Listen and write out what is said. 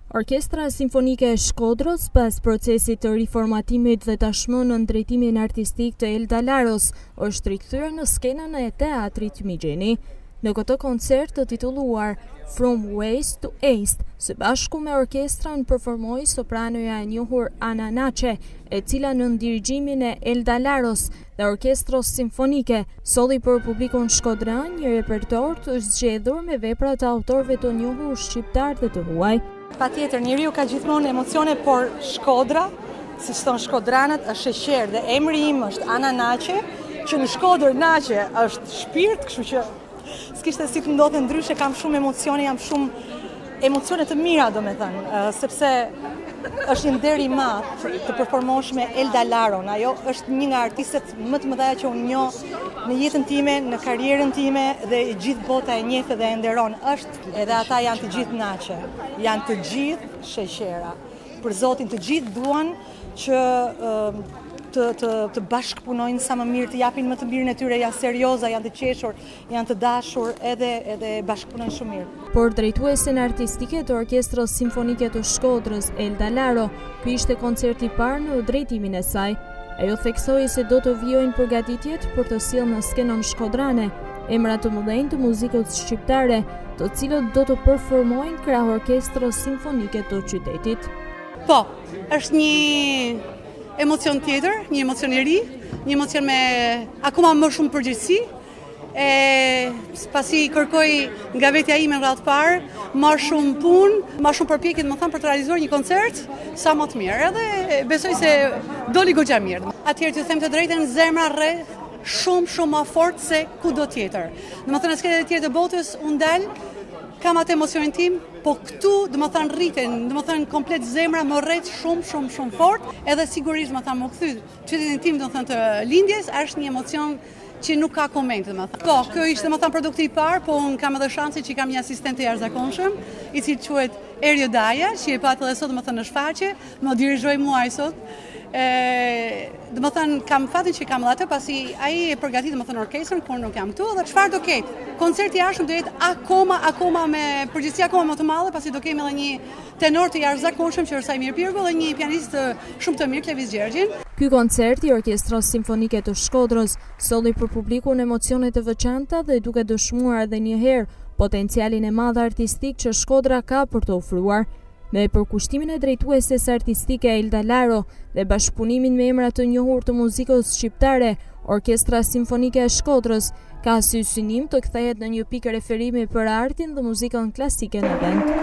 Orkestra Simfonike e Shkodrës, pas procesit të riformatimit dhe tashmë në drejtimin artistik të Elda Laros, është rikthyer në skenën e teatrit Migjeni. Në këtë koncert të titulluar From West to East, së bashku me orkestrën performoi sopranoja e njohur Ana Naçe, e cila në dirigjimin e Elda Laros dhe Orkestrës Simfonike solli për publikun shkodran një repertor të zgjedhur me vepra të autorëve të njohur shqiptar dhe të huaj. Patjetër, njeriu ka gjithmonë emocione, por Shkodra, si thon shkodranët, është sheqer dhe emri im është Ana Naçe, që në Shkodër Naçe është shpirt, kështu që s'kishte si të ndodhte ndryshe, kam shumë emocione, jam shumë emocione të mira, domethënë, sepse është një nder i madh të performosh me Elda Laron. Ajo është një nga artistët më të mëdha që unë njoh në jetën time, në karrierën time, dhe gjithë bota e njeh dhe e nderon. Është edhe ata janë të gjithë Naçe, janë të gjithë sheqera. Për Zotin, të gjithë duan që të bashkëpunojnë sa më mirë, të japin më të mirën e tyre, janë serioza, janë të qeshur, janë të dashur, edhe bashkëpunojnë shumë mirë. Por drejtuesen artistike të Orkestrës Simfonike të Shkodrës, Elda Laro, ky ishte koncerti i parë në drejtimin e saj. Ajo theksoi se do të vijojnë përgatitjet për të sjellë në skenën shkodrane emra të mëdhenj të muzikës shqiptare, të cilët do të performojnë krah Orkestrës Simfonike të qytetit. Po, është një emocion tjetër, një emocion i ri, një emocion me akoma më shumë përgjegjësi. Pasi kërkoj nga vetja ime në radhë parë, më shumë punë, më shumë përpjekje, domethënë, për të realizuar një koncert sa më të mirë. Edhe besoj se doli goxha mirë. Atëherë t'ju them të drejtën, zemra rre shumë më fort se kudo tjetër. Domethënë, në skenën e tjetër të botës unë dal, kam atë emocionin tim, po këtu, domethënë, rriten, domethënë, komplet zemra më rret shumë fort, edhe sigurisht, domethënë, më kthy qytetin tim, domethënë, të lindjes, është një emocion që nuk ka koment, domethënë. Po, kjo ishte, domethënë, produkti i parë, po unë kam edhe shansin që kam një asistent të jashtëzakonshëm, i cili quhet Erio Daja, që e pat edhe sot, domethënë, në shfaqje, më dirigjoi mua ai sot. Domethënë, kam fatin që kam atë, pasi ai e përgatit, domethënë, orkestrën kur nuk jam këtu, dhe çfarë do ketë? Koncerti i jashtëm do jetë akoma me përgjegjësi akoma më të madhe, pasi do kemi edhe një tenor të jashtëzakonshëm që është Sajmir Pirgu dhe një pianist shumë të mirë, Klevis Gjergjin. Ky koncert i Orkestrës Simfonike të Shkodrës solli për publikun emocione të veçanta dhe duke dëshmuar edhe një herë potencialin e madh artistik që Shkodra ka për të ofruar. Me përkushtimin e drejtueses artistike Elda Laro dhe bashkëpunimin me emra të njohur të muzikës shqiptare, Orkestra Simfonike e Shkodrës ka si synim të kthehet në një pikë referimi për artin dhe muzikën klasike në vend.